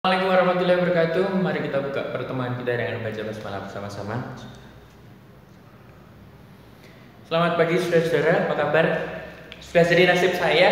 Assalamualaikum warahmatullahi wabarakatuh. Mari kita buka pertemuan kita dengan baca basmalah bersama-sama. Selamat pagi saudara-saudara, apa kabar? Sudah jadi nasib saya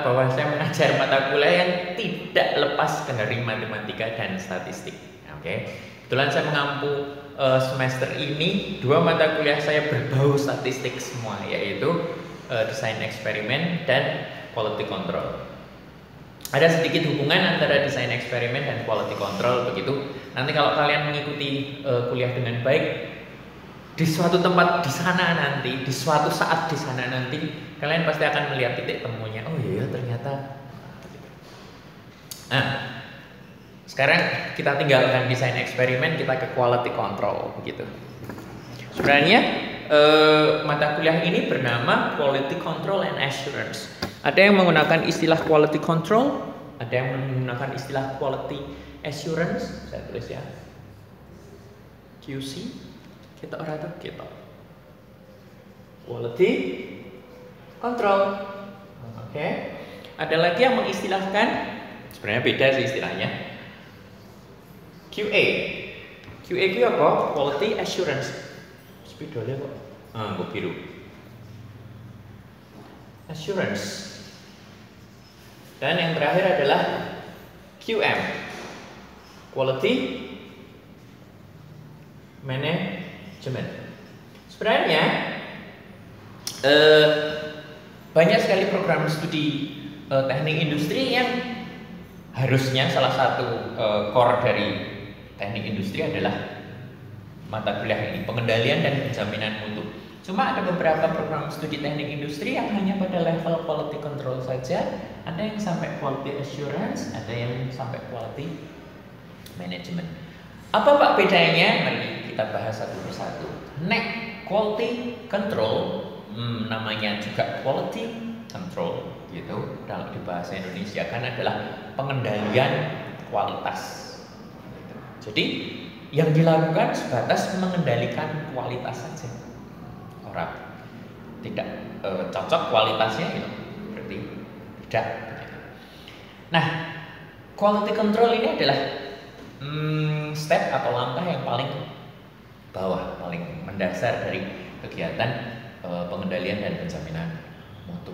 bahwa saya mengajar mata kuliah yang tidak lepas dari matematika dan statistik. Oke. Kebetulan saya mengampu semester ini dua mata kuliah saya berbau statistik semua, yaitu desain eksperimen dan quality control. Ada sedikit hubungan antara desain eksperimen dan quality control begitu. Nanti kalau kalian mengikuti kuliah dengan baik, di suatu tempat di sana nanti, di suatu saat di sana nanti, kalian pasti akan melihat titik temunya. Oh iya ternyata. Nah, sekarang kita tinggalkan desain eksperimen, kita ke quality control begitu. Sebenarnya mata kuliah ini bernama Quality Control and Assurance. Ada yang menggunakan istilah quality control, ada yang menggunakan istilah quality assurance. Saya tulis ya, QC, kita orang itu kita quality control. Oke. Ada lagi yang mengistilahkan, sebenarnya beda sih istilahnya, QA. QA itu apa? Quality assurance. Spidolnya kok? Kok biru. Assurance. Dan yang terakhir adalah QM, Quality Management. Sebenarnya banyak sekali program studi teknik industri yang harusnya salah satu core dari teknik industri adalah mata kuliah ini, pengendalian dan penjaminan mutu. Cuma ada beberapa program studi teknik industri yang hanya pada level quality control saja, ada yang sampai quality assurance, ada yang sampai quality management. Apa Pak bedanya? Mari kita bahas satu persatu. Quality control, namanya juga quality control gitu dalam di bahasa Indonesia kan adalah pengendalian kualitas. Jadi yang dilakukan sebatas mengendalikan kualitas saja. Orang tidak cocok kualitasnya itu berarti tidak. Nah, quality control ini adalah step atau langkah yang paling bawah, paling mendasar dari kegiatan pengendalian dan penjaminan mutu.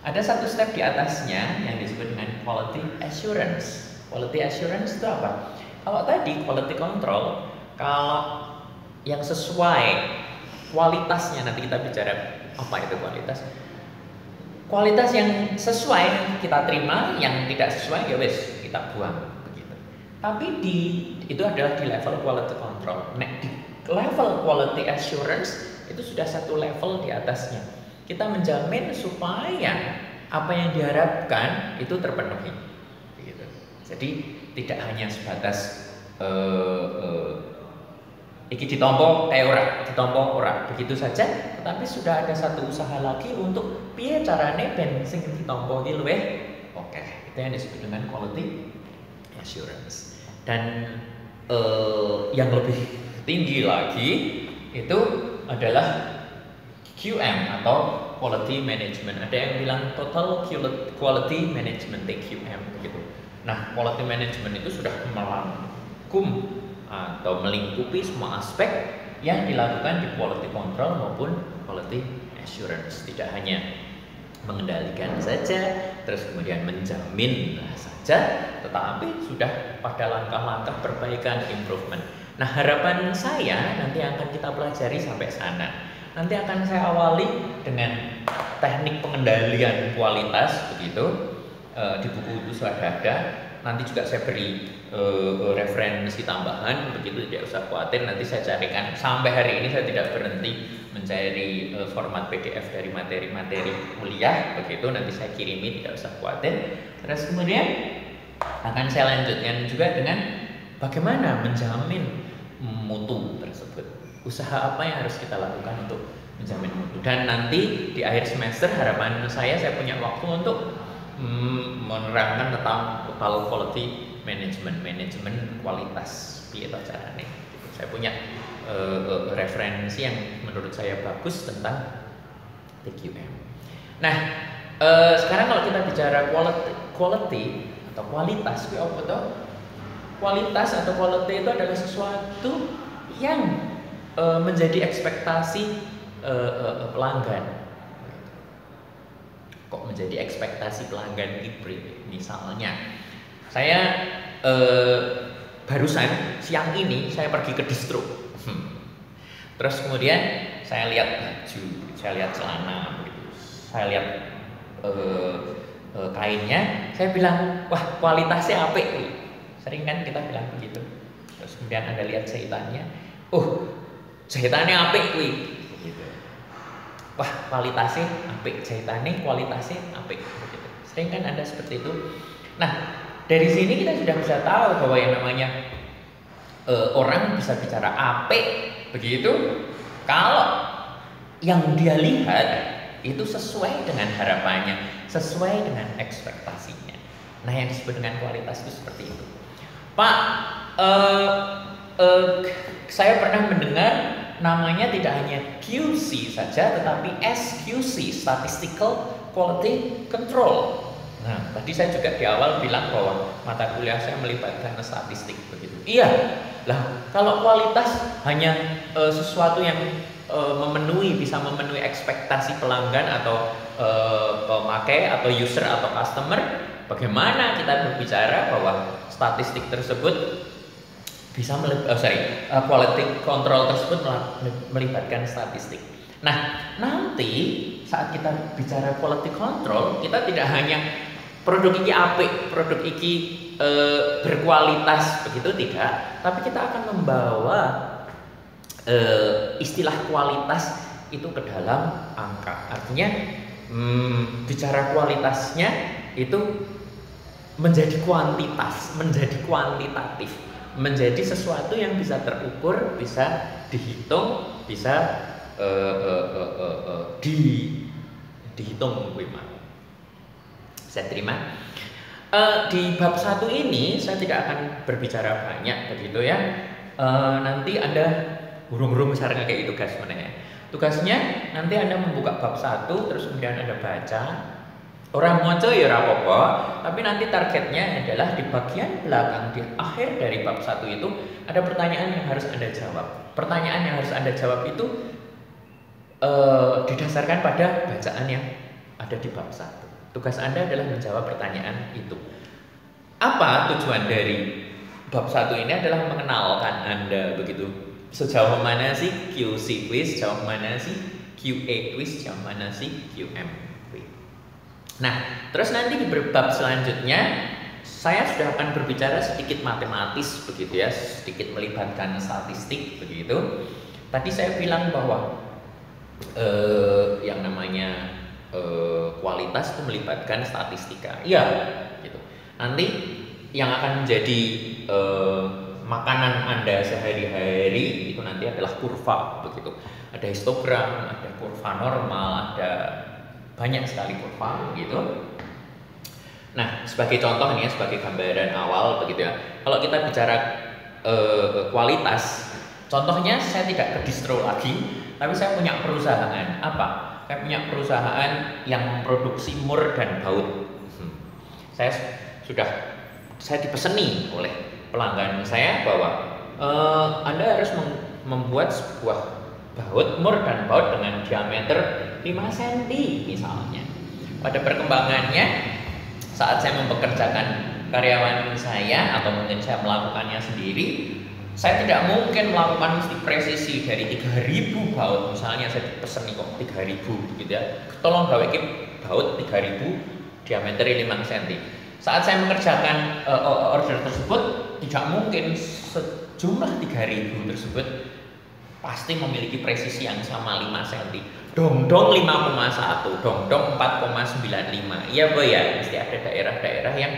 Ada satu step di atasnya yang disebut dengan quality assurance. Quality assurance itu apa? Kalau tadi quality control, kalau yang sesuai kualitasnya, nanti kita bicara apa itu kualitas. Kualitas yang sesuai kita terima, yang tidak sesuai ya wes kita buang begitu. Tapi itu adalah di level quality control. Nah, di level quality assurance itu sudah satu level di atasnya. Kita menjamin supaya apa yang diharapkan itu terpenuhi. Begitu. Jadi tidak hanya sebatas iki ditompo ditompo ora begitu saja, tetapi sudah ada satu usaha lagi untuk piye carane ben sing ditompo iki luwih oke. Itu yang disebut dengan quality assurance. Dan yang lebih tinggi lagi itu adalah QM atau quality management. Ada yang bilang total quality management TQM begitu. Nah, quality management itu sudah melangkum atau melingkupi semua aspek yang dilakukan di quality control maupun quality assurance. Tidak hanya mengendalikan saja, terus kemudian menjamin saja, tetapi sudah pada langkah-langkah perbaikan, improvement. Nah, harapan saya nanti akan kita pelajari sampai sana. Nanti akan saya awali dengan teknik pengendalian kualitas begitu. Di buku itu sudah ada. Nanti juga saya beri referensi tambahan begitu, tidak usah khawatir. Nanti saya carikan, sampai hari ini saya tidak berhenti mencari format PDF dari materi-materi kuliah begitu. Nanti saya kirimi, tidak usah khawatir. Terus kemudian akan saya lanjutkan juga dengan bagaimana menjamin mutu tersebut. Usaha apa yang harus kita lakukan untuk menjamin mutu. Dan nanti di akhir semester harapan saya punya waktu untuk menerangkan tentang total quality management, manajemen kualitas piye to carane. Saya punya referensi yang menurut saya bagus tentang TQM. Nah, sekarang kalau kita bicara quality atau kualitas kuwi apa toh? Kualitas atau quality itu adalah sesuatu yang menjadi ekspektasi pelanggan. Kok menjadi ekspektasi pelanggan hybrid? Misalnya, saya barusan siang ini saya pergi ke distro, terus kemudian saya lihat baju, saya lihat celana, begitu. Saya lihat kainnya, saya bilang, wah kualitasnya apik. Sering kan kita bilang begitu. Terus kemudian Anda lihat jahitannya, jahitannya apik kuwi. Gitu. Wah, kualitasnya apik, jahitannya kualitasnya apik. Begitu. Sering kan Anda seperti itu. Nah, dari sini kita sudah bisa tahu bahwa yang namanya orang bisa bicara apik begitu kalau yang dia lihat itu sesuai dengan harapannya, sesuai dengan ekspektasinya. Nah, yang disebut dengan kualitas itu seperti itu. Pak, saya pernah mendengar namanya tidak hanya QC saja, tetapi SQC, Statistical Quality Control. Nah, tadi saya juga di awal bilang bahwa mata kuliah saya melibatkan statistik begitu. Iya, lah kalau kualitas hanya sesuatu yang bisa memenuhi ekspektasi pelanggan atau pemakai atau user atau customer, bagaimana kita berbicara bahwa statistik tersebut bisa quality control tersebut melibatkan statistik. Nah, nanti saat kita bicara quality control, kita tidak hanya produk iki apik, produk iki berkualitas begitu, tidak, tapi kita akan membawa istilah kualitas itu ke dalam angka. Artinya bicara kualitasnya itu menjadi kuantitas, menjadi kuantitatif, menjadi sesuatu yang bisa terukur, bisa dihitung, bisa dihitung. Bisa terima. Di bab 1 ini saya tidak akan berbicara banyak begitu ya. Nanti Anda burung-burung misalnya kayak tugas mana ya. Tugasnya nanti Anda membuka bab 1 terus kemudian Anda baca. Orang moco ya apa-apa, tapi nanti targetnya adalah di bagian belakang, di akhir dari bab 1 itu ada pertanyaan yang harus Anda jawab. Pertanyaan yang harus Anda jawab itu didasarkan pada bacaan yang ada di bab 1. Tugas Anda adalah menjawab pertanyaan itu. Apa tujuan dari bab 1 ini adalah mengenalkan Anda begitu. Sejauh mana sih QC quiz, sejauh mana sih QA quiz, sejauh mana sih QM. Nah, terus nanti di bab selanjutnya saya sudah akan berbicara sedikit matematis begitu ya, sedikit melibatkan statistik begitu. Tadi saya bilang bahwa yang namanya kualitas itu melibatkan statistika. Iya, gitu. Nanti yang akan menjadi makanan Anda sehari-hari itu nanti adalah kurva begitu. Ada histogram, ada kurva normal, ada banyak sekali kurva gitu. Nah, sebagai contoh nih ya, sebagai gambaran awal begitu ya. Kalau kita bicara kualitas, contohnya saya tidak ke distro lagi, tapi saya punya perusahaan. Apa? Saya punya perusahaan yang memproduksi mur dan baut. Saya dipeseni oleh pelanggan saya bahwa Anda harus membuat sebuah baut, mur dan baut dengan diameter 5 cm misalnya. Pada perkembangannya saat saya mempekerjakan karyawan saya atau mungkin saya melakukannya sendiri, saya tidak mungkin melakukan mesti presisi dari 3000 baut. Misalnya saya pesen kok 3000 gitu ya. Tolong gawe baut 3000 diameter 5 cm. Saat saya mengerjakan order tersebut, tidak mungkin sejumlah 3000 tersebut pasti memiliki presisi yang sama 5 cm. Dong-dong 5,1, dong-dong 4,95. Iya Boy ya, mesti ada daerah-daerah yang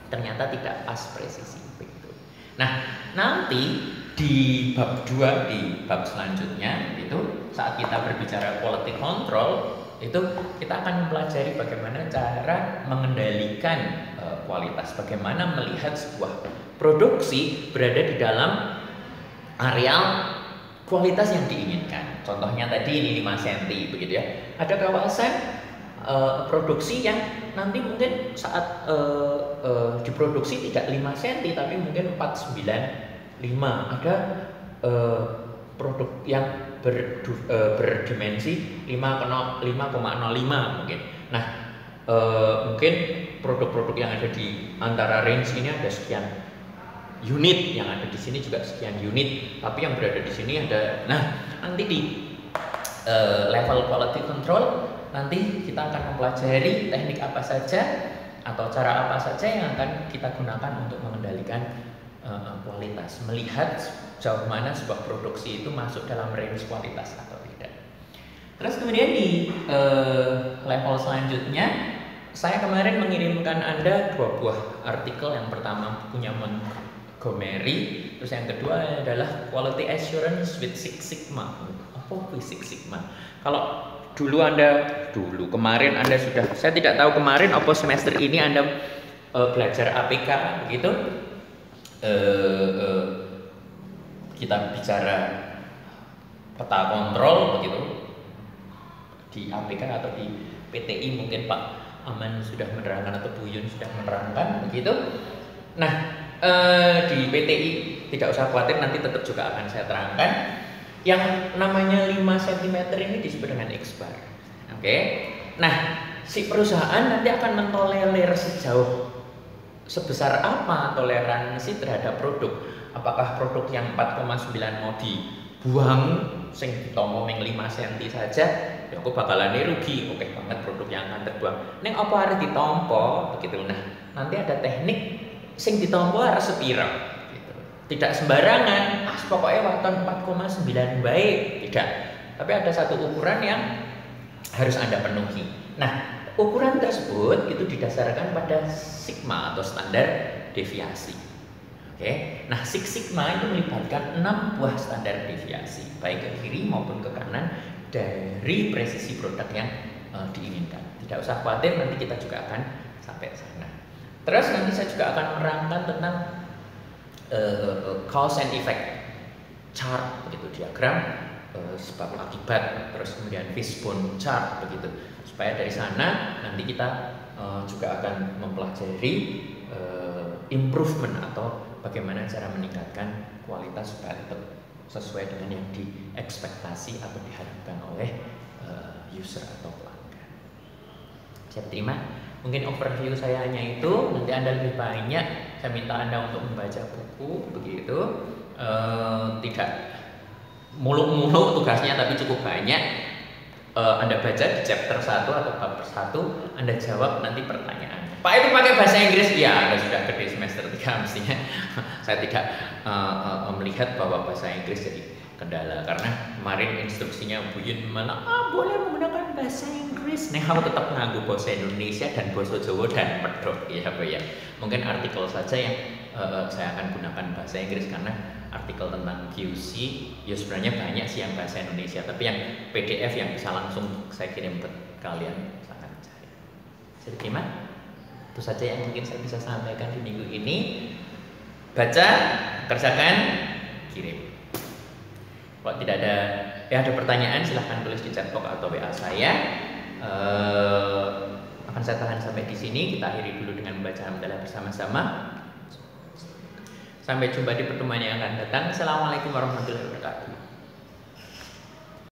ternyata tidak pas presisi begitu. Nah, nanti di bab 2, di bab selanjutnya itu saat kita berbicara quality control, itu kita akan mempelajari bagaimana cara mengendalikan kualitas, bagaimana melihat sebuah produksi berada di dalam areal kualitas yang diinginkan. Contohnya tadi ini 5 cm begitu ya. Ada kawasan produksi yang nanti mungkin saat diproduksi tidak 5 cm tapi mungkin 495. Ada produk yang berdimensi 5,05 mungkin. Nah, mungkin produk-produk yang ada di antara range ini ada sekian unit, yang ada di sini juga sekian unit, tapi yang berada di sini ada. Nah, nanti di level quality control nanti kita akan mempelajari teknik apa saja atau cara apa saja yang akan kita gunakan untuk mengendalikan kualitas, melihat jauh mana sebuah produksi itu masuk dalam range kualitas atau tidak. Terus kemudian di level selanjutnya, saya kemarin mengirimkan Anda 2 buah artikel. Yang pertama bukunya Montgomery, terus yang kedua adalah Quality Assurance with Six Sigma. Apa itu Six Sigma? Kalau kemarin Anda sudah, saya tidak tahu kemarin apa semester ini Anda belajar APK begitu. Kita bicara peta kontrol begitu di APK atau di PTI, mungkin Pak Aman sudah menerangkan atau Bu Yun sudah menerangkan begitu. Nah, di PTI tidak usah khawatir, nanti tetap juga akan saya terangkan. Yang namanya 5 cm ini disebut dengan X-bar. Oke. Nah, si perusahaan nanti akan mentolerir sebesar apa toleransi terhadap produk. Apakah produk yang 4,9 mau dibuang sing ditompo ming 5 cm saja, ya aku bakalan rugi. Oke banget produk yang akan terbuang. Ning apa harus ditompo begitu. Nah, nanti ada teknik sing ditompo harus sepira. Tidak sembarangan, pokoknya waton 4,9 baik, tidak. Tapi ada satu ukuran yang harus Anda penuhi. Nah, ukuran tersebut itu didasarkan pada sigma atau standar deviasi. Oke. Nah, Six Sigma itu melibatkan 6 buah standar deviasi, baik ke kiri maupun ke kanan dari presisi produk yang diinginkan. Tidak usah khawatir, nanti kita juga akan sampai sana. Terus nanti saya juga akan menerangkan tentang cause and effect chart begitu, diagram sebab akibat, terus kemudian fishbone chart begitu, supaya dari sana nanti kita juga akan mempelajari improvement atau bagaimana cara meningkatkan kualitas supaya tetap sesuai dengan yang diekspektasi atau diharapkan oleh user atau pelanggan. Saya terima. Mungkin overview saya hanya itu. Nanti Anda lebih banyak, saya minta Anda untuk membaca buku begitu. Tidak muluk-muluk tugasnya, tapi cukup banyak. Anda baca di chapter 1 atau bab 1, Anda jawab nanti pertanyaan. Pak, itu pakai bahasa Inggris? Ya, Anda sudah gede semester 3 mestinya. Saya tidak melihat bahwa bahasa Inggris jadi kendala, karena kemarin instruksinya Bu Yun malah boleh menggunakan bahasa Inggris. Nih aku tetap nganggo bahasa Indonesia dan bahasa Jawa dan pedok ya apa ya. Mungkin artikel saja yang saya akan gunakan bahasa Inggris, karena artikel tentang QC ya sebenarnya banyak sih yang bahasa Indonesia, tapi yang PDF yang bisa langsung saya kirim ke kalian sangat cair. Saya terima. Itu saja yang mungkin saya bisa sampaikan di minggu ini. Baca, kerjakan, kirim. Kalau tidak ada pertanyaan, silahkan tulis di chat box atau WA saya. Akan saya tahan sampai di sini. Kita akhiri dulu dengan membaca hamdalah bersama-sama. Sampai jumpa di pertemuan yang akan datang. Assalamualaikum warahmatullahi wabarakatuh.